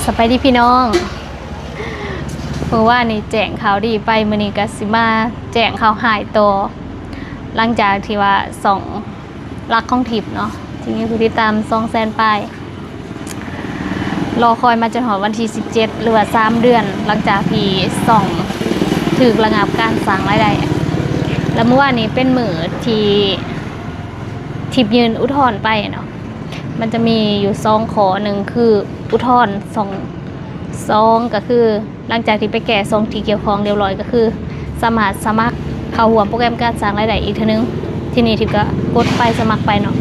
สบายดีพี่น้องเมื่อว่านี่แจ้งข่าวดีไปมื้อนี้ก็สิมาแจ้งข่าวหายตัวหลังจากที่ว่า2ลักของทิพย์เนาะที่มีผู้ติดตาม200,000 ไปรอคอยมาจนถึงวันที่17หรือว่า3เดือนหลังจากที่ถูกระงับการสร้างรายได้แล้วเมื่อวานนี้เป็นมื้อที่ทิพย์ยืนอุทธรณ์ไปเนาะมันจะมีอยู่2ข้อหนึ่งคืออุทธรณ์2ก็คือหลังจากที่ไปแก้2ที่เกี่ยวข้องเรียบร้อยก็คือสมัครเข้าร่วมโปรแกรมการสร้างรายได้อีกเทื่อนึงที่นี่ทิพย์ก็กดไปสมัครไปเนาะ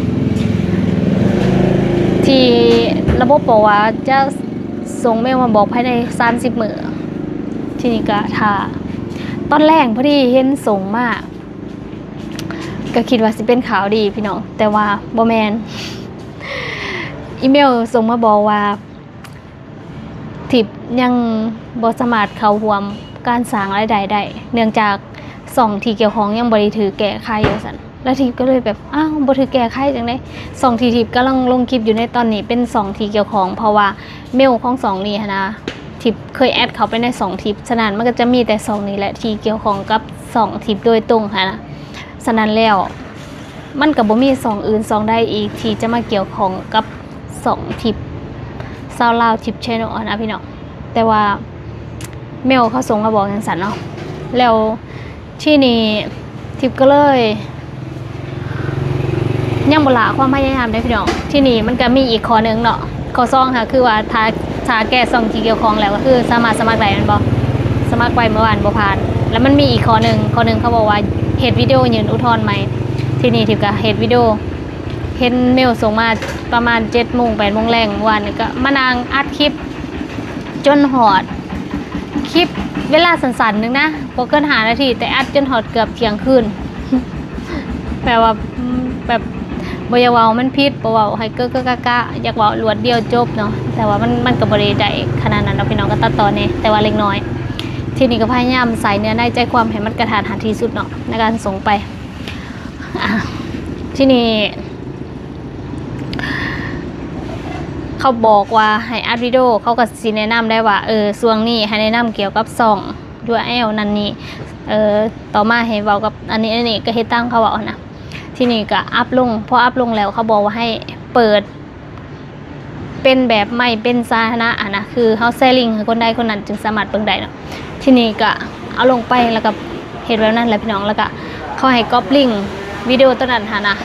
ที่ระบบบอกว่าจะส่งเมลมาบอกภายใน30มื้อที่นี่ก็ถ้าตอนแรกพอดีเห็นส่งมาก็คิดว่าสิเป็นข่าวดีพี่น้องแต่ว่าบ่แม่นอีเมลส่งมาบอกว่าทิพย์ยังบ่สามารถเข้าร่วมการสร้างรายได้ได้เนื่องจาก2ที่เกี่ยวข้องยังบ่ได้ถือแก้ไขอยู่ซั่นแล้วทิพย์ก็เลยแบบอ้าวบ่ถือแก้ไขจังได๋2ที่ทิพย์กำลังลงคลิปอยู่ในตอนนี้เป็น2ที่เกี่ยวข้องเพราะว่าเมลของ2นี้นะทิพย์เคยแอดเข้าไปใน2ทิพย์ฉะนั้นมันก็จะมีแต่2นี้แหละที่เกี่ยวข้องกับ2ทิพย์โดยตรงค่ะนะฉะนั้นแล้วมันก็บ่มี2อื่น2ใดอีกที่จะมาเกี่ยวข้องกับ2ทิปซาวลาวทิปแชนแนลนะพี่น้องแต่ว่าเมลเขาส่งมาบอกอย่างสันเนาะแล้วที่นี่ทิปก็เลยยังบ่ละความพยายามได้พี่น้องที่นี่มันก็มีอีกข้อนึงเนาะข้อ2ค่ะคือว่าถ้าแก้2ที่เกี่ยวข้องแล้วก็คือสามารถสมัครได้แม่นบ่สมัครไปเมื่อวานบ่ผ่านแล้วมันมีอีกข้อนึงเขาบอกว่าเฮ็ดวิดีโอยืนอุทธรณ์ใหม่ที่นี่ทิปก็เฮ็ดวิดีโอเห็นเมลส่งมาประมาณ7 โมง 8 โมงแรงวันนี้ก็มานางอัดคลิปจนหอดคลิปเวลาสั้นๆนึงนะบ่เกิน5 นาทีแต่อัดจนหอดเกือบเที่ยงคืน แปลว่าแบบบ่อยากเว้ามันผิดบ่เว้าให้เก้อกะอยากเว้ารวดเดียวจบเนาะแต่ว่ามันก็บ่ได้ขนาดนั้นเนาะพี่น้องก็ตัดต่อแน่แต่ว่าเล็กน้อยทีนี้ก็พยายามใส่เนื้อในใจความให้มันกระทัดรัดที่สุดเนาะในการส่งไปที่นี่เขาบอกว่าให้อัดวิดีโอเขาก็สิแนะนำได้ว่าช่วงนี้ให้แนะนำเกี่ยวกับURL นั่นนี่ต่อมาให้เว้ากับอันนี้ก็เฮ็ดตั้งเขาเว้านะที่นี่ก็อัพลงพออัพลงแล้วเขาบอกว่าให้เปิดเป็นแบบไม่เป็นสาธารณะนะคือเฮาแชร์ลิงก์ให้คนใดคนนั้นจึงสามารถเบิ่งได้เนาะที่นี่ก็เอาลงไปแล้วก็เฮ็ดแบบนั้นแหละพี่น้องแล้วก็เขาให้ก๊อปลิงก์วิดีโอตัวนั้นนะ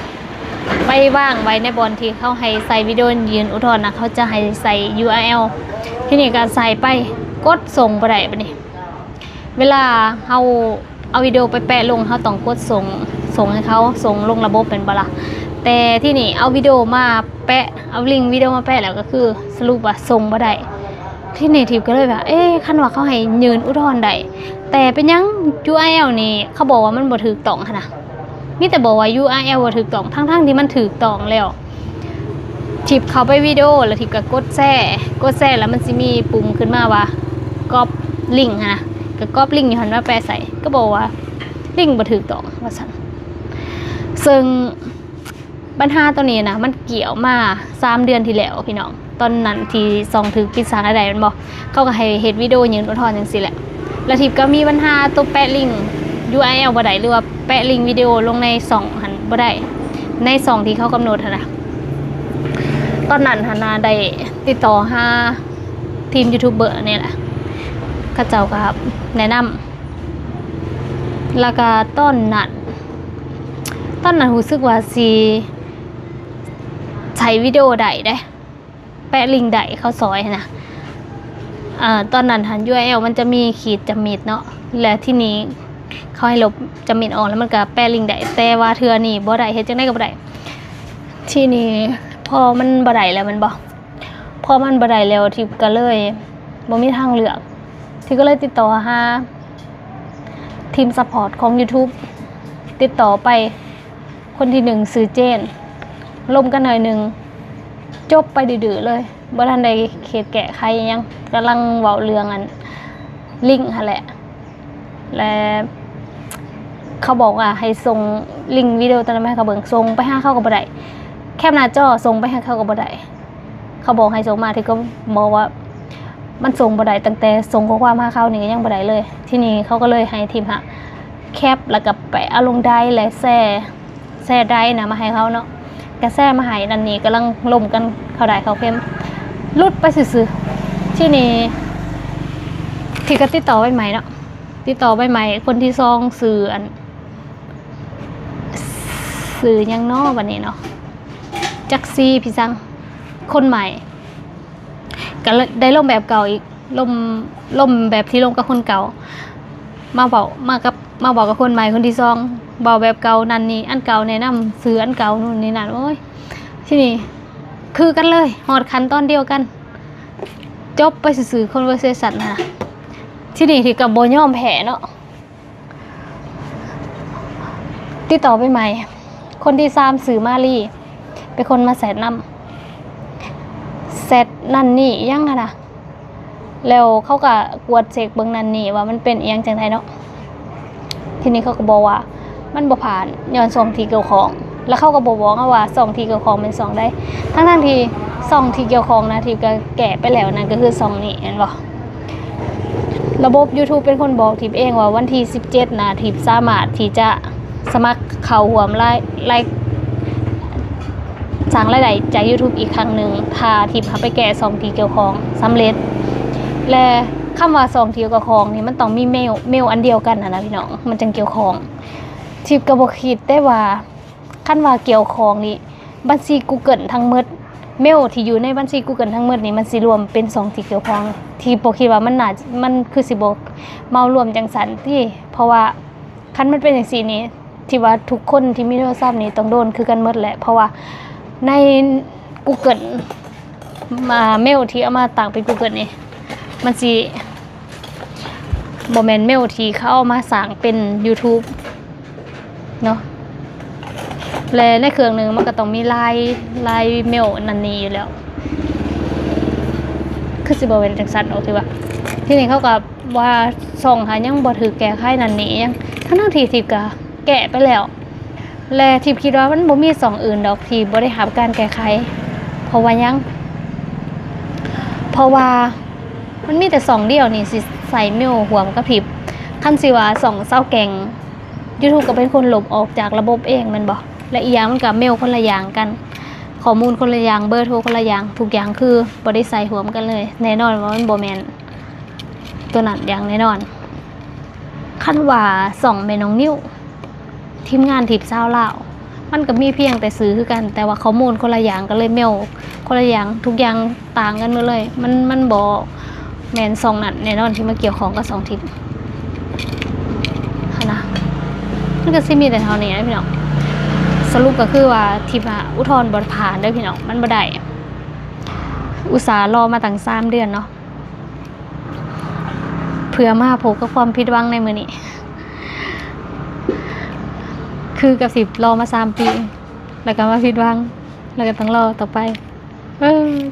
ไปว่างไว้ในบอนที่เขาให้ใส่วิดีโอยืนอุทธรณ์นะเขาจะให้ใส่ URL ที่นี่ก็ใส่ไปกดส่งไปได้ปะนี่เวลาเขาเอาวิดีโอไปแปะลงเขาต้องกดส่งให้เขาส่งลงระบบเป็นบ่ล่ะแต่ที่นี่เอาวิดีโอมาแปะเอาลิงก์วิดีโอมาแปะแล้วก็คือสรุปว่าส่งบ่ได้ที่นี่ทิพย์ก็เลยแบบคันว่าเขาให้ยืนอุทธรณ์ได้แต่เป็นยัง URL นี่เขาบอกว่ามันบ่ถูกต้องนะมีแต่บอกว่า URL บ่ถูกต้องทั้งที่มันถูกต้องแล้วทิปเข้าไปวิดีโอแล้วทิปก็กดแช่แล้วมันสิมีปุ่มขึ้นมาว่าก๊อปลิงก์นะก็ก๊อปลิงก์อยู่หั่นว่าแปะใส่ก็บอกว่าลิงก์บ่ถูกต้องว่าซั่นซึ่งปัญหาตัวนี้นะมันเกี่ยวมา3 เดือนที่แล้วพี่น้องตอนนั้นที่2ถึงปิดสร้างรายได้มันบ่เขาก็ให้เฮ็ดวิดีโอยืนอุทธรณ์จังซี่แหละแล้วทิปก็มีปัญหาตัวแปะลิงก์URL บ่ได้หรือว่าแปะลิงก์วิดีโอลงใน2หันบ่ได้ใน2ที่เขากำหนดนะตอนนั้นนาได้ติดต่อหาทีมยูทูบเบอร์นี่แหละเขาเจ้าก็แนะนำแล้วก็ตอนนั้นรู้สึกว่าสิใช้วิดีโอได้แปะลิงก์ได้เขาซอยนะตอนนั้นหัน URL มันจะมีขีดจำมิดเนาะและที่นี้เขาให้ลบจำมิดออกแล้วมันก็แปะลิงก์ได้แต่ว่าเทื่อนี้บ่ได้เฮ็ดจังได๋ก็บ่ได้ที่นี่พอมันบ่ได้แล้วมันบ่พอมันบ่ได้แล้วที่ก็เลยบ่มีทางเลือกที่ก็เลยติดต่อหาทีมซัพพอร์ตของ YouTube ติดต่อไปคนที่1ชื่อเจนล่มกันหน่อยนึงจบไปดื้อๆเลยบ่ทันได้เขตแกะใครยังกำลังเว้าเรื่องลิงก์หั่นแหละและเขาบอกว่าให้ส่งลิงก์วิดีโอตอนนั้นให้เขาเบิ่งส่งไปหาเขาก็บ่ได้แคปหน้าจอส่งไปให้เขาก็บ่ได้เขาบอกให้ส่งมาที่ก็บอกว่า มันส่งบ่ได้ตั้งแต่ส่งข้อความหาเขานี่ก็ยังบ่ได้เลยที่นี่เขาก็เลยให้ทีมแคปแล้วก็ไปเอาลงได้และแซ่ได้นะมาให้เขาเนาะกระแซ่มาให้นั่นนี่กำลังล่มกันเขาได้เขาเข้มลุดไปซื่อๆที่นี่ที่ก็ติดต่อไว้ใหม่เนาะติดต่อไว้ใหม่คนที่ซองสื่อยังนอกวันนี้เนาะจักซีพี่ซังคนใหม่ก็ได้ล่มแบบเก่าอีกล่มแบบที่ล่มกับคนเก่ามาบอกกับคนใหม่คนที่ซองบอกแบบเก่านั่นนี่อันเก่าแนะนำซื้ออันเก่านู่นนี่นั่นโอ้ยที่นี่คือกันเลยหอดคันตอนเดียวกันจบไปสื่อคนเวอร์เซสันนะที่นี่ที่กับโบย่อมแผ่เนาะติดต่อไปใหม่คนที่ซ้ำสื่อมาลีเป็นคนมาแสดนำเสร็จนั่นนี่ยังนะแล้วเขาก็กวดเสกเบิ้งนั่นนี่ว่ามันเป็นเอียงจังไดเนาะทีนี้เขาก็บอกว่ามันบ่ผ่านย้อนส่งที่เกี่ยวของแล้วเขาก็บอกว่าส่งที่เกี่ยวของเป็นส่งได้ทั้งที่ส่งที่เกี่ยวของนะที่ก็แกะไปแล้วนั่นก็คือส่งนี่เห็นบ่ระบบ YouTube เป็นคนบอกทิปเองว่าวันที่17นะทิปสามารถที่จะสมัครเข้าร่วมไล่สร้างรายได้จาก YouTube อีกครั้งหนึ่งถ้าทิปไปแกะส่งที่เกี่ยวของสำเร็จและคำว่าส่งที่เกี่ยวของนี่มันต้องมีเมลอันเดียวกันนะพี่น้องมันจึงเกี่ยวของทิปก็บ่คิดได้ว่าคันว่าเกี่ยวของนี่บัญชี Google ทั้งหมดเมลที่อยู่ในบัญชี Google ทั้งหมดนี่มันสิรวมเป็น2ที่เกี่ยวของที่บ่คิดว่ามันคือสิบ่เมารวมจังซั่นที่เพราะว่าคันมันเป็นจังซี่นี่ที่ว่าทุกคนที่มีโทรศัพท์นี่ต้องโดนคือกันหมดแหละเพราะว่าใน Google มาเมลที่เอามาตั้งเป็น Google นี่มันสิบ่แม่นเมลที่เขาเอามาสร้างเป็น YouTube เนาะและในเครื่องนึงมันก็ต้องมีลายเมลนั่นนี่อยู่แล้วคือสิบ่เป็นจังซั่นเอาที่ว่าที่นี่เขาก็ว่าส่งหายังบ่ถือแก้ไขนั่นนี่ยังทั้งที่ทิพย์ก็แกะไปแล้วและทิพย์คิดว่ามันบ่มี2อื่นดอกที่บ่ได้รับการแก้ไขเพราะมันมีแต่2เดียวนี่สิใส่เมลห่วมกับทิพย์คันสิว่า2เซาแกง YouTube ก็เป็นคนลบออกจากระบบเองมันบ่และอีกอย่างมันกับเมลคนละอย่างกันข้อมูลคนละอย่างเบอร์โทรคนละอย่างทุกอย่างคือบ่ได้ใส่ห่วมกันเลยแน่นอนว่ามันบ่แม่นตัวนั้นอย่างแน่นอนคันว่า2แม่น้องนิ้วทีมงานทิพย์ซาวลาวมันก็มีเพียงแต่ซื้อคือกันแต่ว่าข้อมูลคนละอย่างก็เลยเมลคนละอย่างทุกอย่างต่างกันหมดเลยมันบ่แม่น2นั่นแน่นอนที่มาเกี่ยวของกับ2ทิพย์นะมันก็สิมีแต่เท่านี้นะพี่น้องสรุปก็คือว่าทิพย์อุทธรณ์บ่ผ่านเด้อพี่น้องมันบ่ได้อุตส่าห์รอมาตั้ง3เดือนเนาะเพื่อมาพบกับความผิดหวังในมื้อนี้คือกับ10รอมา3ปีแล้วก็มาผิดหวังแล้วก็ต้องรอต่อไป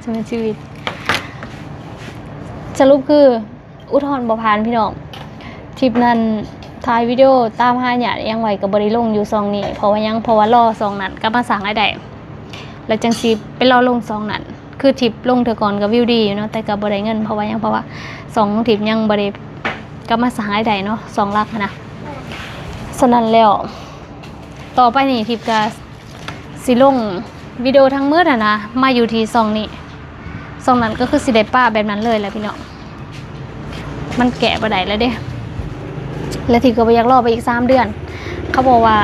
จะเป็นชีวิตสรุปคืออุทธรณ์บ่ผ่านพี่น้องทิปนั้นถ่ายวิดีโอตามหาหยาดยังไหวกับบริลงอยู่ซองนี้เพราะว่ารอซองนั้นก็มาสั่งให้ได้แล้วจังสิไปรอลงซองนั้นคือทิปลงเธอก่อนกับวิวดีอยู่เนาะแต่กับบ่ได้เงินเพราะว่า2ทิปยังบ่ได้ก็มาสั่งให้ได้เนาะ2หลักนะฉะนั้นแล้วต่อไปนี่ทิปก็สิลงวิดีโอทั้งมื้อนะมาอยู่ที่ซองนี้ซองนั้นก็คือสิได้ป้าแบบนั้นเลยแหละพี่น้องมันแกะบ่ได้แล้วเด้และที่ก็ไปอยากรอไปอีก3เดือนเขาบอกว่า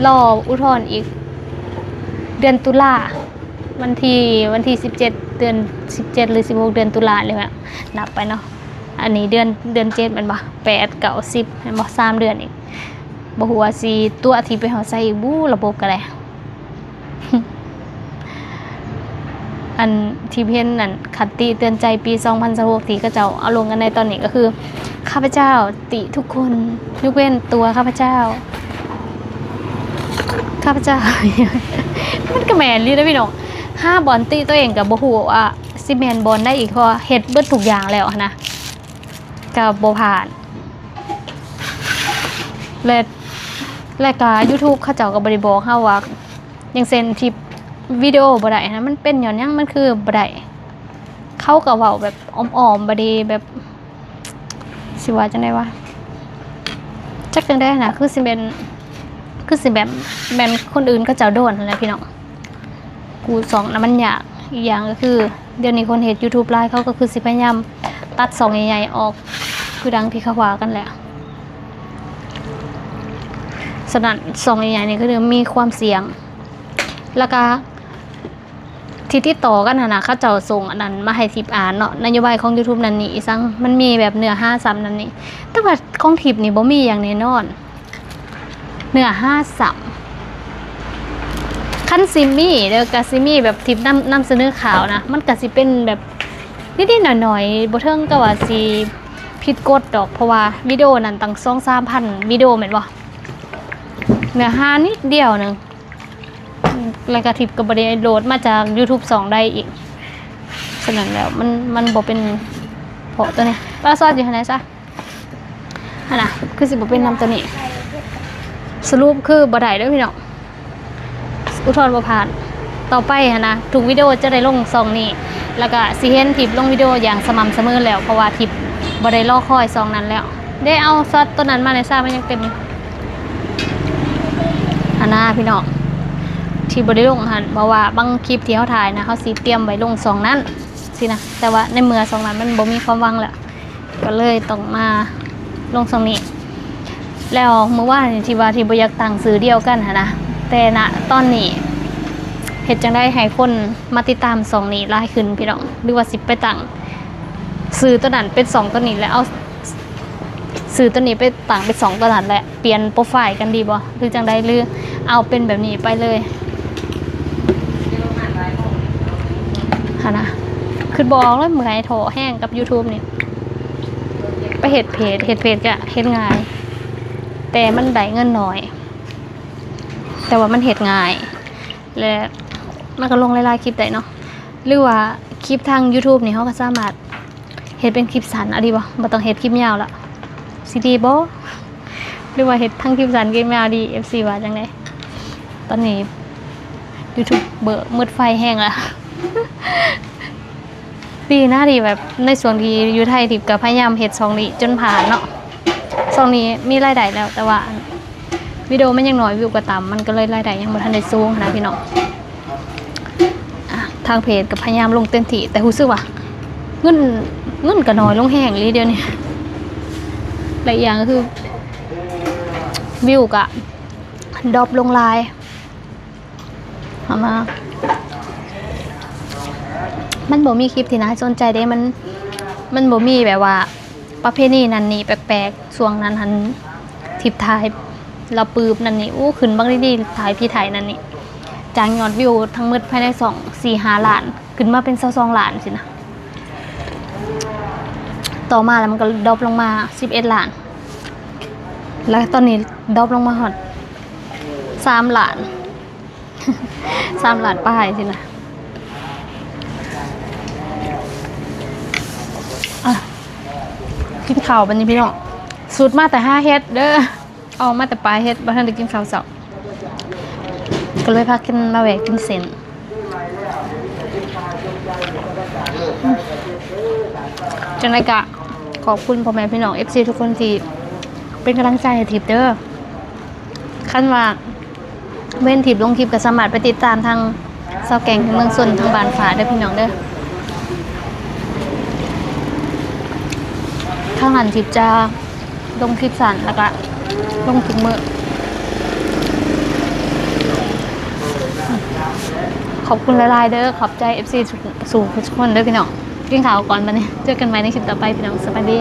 รออุทธรณ์อีกเดือนตุลาวันที่17เดือน17หรือ16เดือนตุลาเลยอะนับไปเนาะอันนี้เดือน7มันบ่8 9 10มันบ่3เดือนอีกบ่ฮู้ว่าสิตัวที่ไปเฮาใส่อีกบู้ระบบก็ได้ อันที่เพิ่นนั่นคติเตือนใจปี2026ที่ก็เจ้าเอาลงกันในตอนนี้ก็คือข้าพเจ้าติทุกคนยกเว้นตัวข้าพเจ้า มันก็แม่นลีนะพี่น้อง5บอลติตัวเองก็บ่ฮู้ว่าสิแม่นบอลได้อีกเพราะเฮ็ดเบิดทุกอย่างแล้วนะก็บ่ผ่านและก็ YouTube เขาเจ้าก็บ่ได้บอกเฮาว่าอย่างเช่นที่วิดีโอบ่ได้นะมันเป็นหยังมันคือบ่ได้ เขาก็เว้าแบบอ้อมๆบ่ดีแบบสิว่าจังได๋วะจักจังได๋น่ะคือสิแบบแม่นคนอื่นก็เจ้าโดนนั่นแหละพี่น้องกูสองน่ะมันยากอีกอย่างก็คือเดี๋ยวนี้คนเฮ็ด YouTube ไลฟ์เขาก็คือสิพยายามตัดสองใหญ่ๆออกคือดังที่เขาว่ากันแหละสนั่นสองใหญ่ๆนี่ก็คือมีความเสี่ยงแล้วก็ที่ติดต่อกันนะเขาเจ้าส่งอันนั้นมาให้ทิปอ่านเนาะนโยบายของ YouTube นั่นนี่ซังมันมีแบบเนื้อหาซ้ำนั่นนี่แต่ว่าของทิปนี่บ่มีอย่างแน่นอนเนื้อหาซ้ำคันซิมี่เด้อก็ซิมี่แบบทิปนำเสนอข่าวนะมันก็สิเป็นแบบนิดๆหน่อยๆบ่เทิงก็ว่าสิผิดกฎดอกเพราะว่าวิดีโอนั้นตั้ง 2-3,000 วิดีโอแม่นบ่เนื้อหานิดเดียวนึงแล้วก็ทิปก็บ่ได้โหลดมาจาก YouTube 2ได้อีกฉะนั้นแล้วมันบ่เป็นเพราะตัวนี้ปลาซอสอยู่ไหนซะหั่นน่ะคือสิบ่เป็นนำตัวนี้สรุปคือบ่ได้เด้อพี่น้องอุทธรณ์บ่ผ่านต่อไปหั่นนะทุกวิดีโอจะได้ลง2นี้แล้วก็สิเห็นทิปลงวิดีโออย่างสม่ำเสมอแล้วเพราะว่าทิปบ่ได้รอคอย2นั้นแล้วได้เอาซอสตัวนั้นมาในซ่ามันยังเต็มหั่นน่ะพี่น้องที่บริลงหันเพราะว่าบางคลิปที่เขาถ่ายนะเขาสีเตรียมไว้ลง2นั้นสินะแต่ว่าในเมื่อ2นั้นมันบ่มีความหวังแล้วก็เลยต้องมาลง2นี้แล้วเมื่อวานที่ว่าที่บ่อยากตั้งสื่อเดียวกันหั่นนะแต่ณตอนนี้เฮ็ดจังได้ให้คนมาติดตาม2นี้หลายขึ้นพี่น้องหรือว่าสิไปตั้งสื่อตัวนั้นเป็น2ตัวนี้แล้วเอาสื่อตัวนี้ไปตั้งเป็น2ตัวนั้นแหละเปลี่ยนโปรไฟล์กันดีบ่หรือจังได๋หรือเอาเป็นแบบนี้ไปเลยค่ะนะคือบอกแล้วเมื่อยโถแห้งกับ YouTube นี่ไปเฮ็ดเพจก็เฮ็ดง่ายแต่มันได้เงินน้อยแต่ว่ามันเฮ็ดง่ายและมันก็ลงหลายๆคลิปได้เนาะหรือว่าคลิปทาง YouTube นี่เขาก็สามารถเฮ็ดเป็นคลิปสั้นอะดีบ่ต้องเฮ็ดคลิปยาวละสิดีบ่หรือว่าเฮ็ดทั้งคลิปสั้นคลิปยาวดี FC ว่าจังได๋ตอนนี้ YouTube เบิดมืดไฟแห้งละดีนะดีแบบในส่วนที่อยู่ไทยทิพย์กับพยายามเฮ็ด2นี้จนผ่านเนาะ2นี้มีรายได้แล้วแต่ว่าวิดีโอมันยังน้อยวิวก็ต่ำมันก็เลยรายได้ยังบ่ทันได้สูงนะพี่น้องทางเพจก็พยายามลงเต็มที่แต่รู้สึกว่าเงินก็น้อยลงแห้งเลยเดี๋ยวนี้หลายอย่างก็คือวิวก็ดรอปลงหลายมามันบ่มีคลิปที่น่าสนใจเด้มันบ่มีแบบว่าประเภทนี้นั่นนี่แปลกๆช่วงนั้นหันทิปถ่ายเราปืบนั่นนี่อู้ขึ้นบางดีๆถ่ายพี่ถ่ายนั่นนี่จางยอดวิวทั้งหมดภายใน4-5 ล้านขึ้นมาเป็น22 ล้านสินะต่อมาแล้วมันก็ดรอปลงมา11 ล้านแล้วตอนนี้ดรอปลงมาฮอด3 ล้าน3 ล้านป้ายสินะกินข้าวบัดนี้พี่น้องสูตรมาแต่5เฮ็ดเด้อออกมาแต่ปลายเฮ็ดบ่ทันได้กินข้าวเช้าก็เลยพากันมาแวะกินเส้นจังได๋ก็ขอบคุณพ่อแม่พี่น้อง FC ทุกคนที่เป็นกำลังใจให้ทิพย์เด้อคันว่าเว้นทิพย์ลงคลิปก็สามารถไปติดตามทางเซาแกงเมืองสนทางบ้านฝาเด้อพี่น้องเด้อข้างหลังทิพย์จะลงคลิปสั้นแล้วก็ลงถึงมือขอบคุณหลายๆเด้อขอบใจ FC สู่ทุกคนเด้อพี่น้องกินข้าวก่อนบัดนี้เจอกันใหม่ในคลิปต่อไปพี่น้องสวัสดี